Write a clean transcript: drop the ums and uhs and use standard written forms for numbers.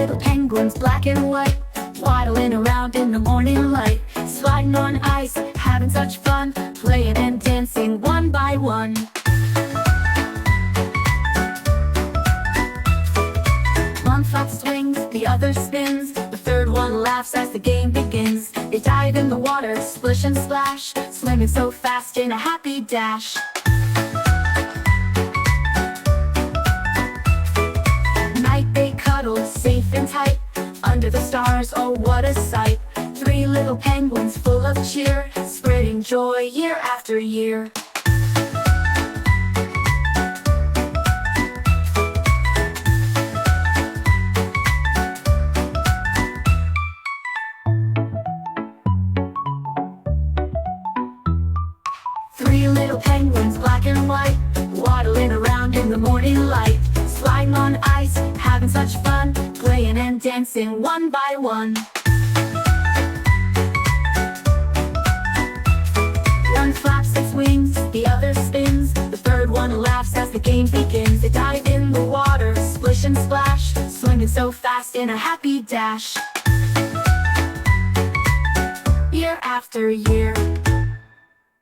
little penguins, black and white, waddling around in the morning light, sliding on ice, having such fun, playing and dancing one by one. One flaps swings, the other spins, the third one laughs as the game begins. They dive in the water, splish and splash, swimming so fast in a happy dash. Night they cuddle, safe and tight, under the stars, oh what a sight. Three little penguins full of cheer, spreading joy year after year. Three little penguins, black and white, waddling around in the morning light, sliding on ice, having such fun, playing and dancing one by one. One flaps its wings, the other spins, the third one laughs as the game begins. They dive in the water, splish and splash, swimming so fast in a happy dash. Year after year.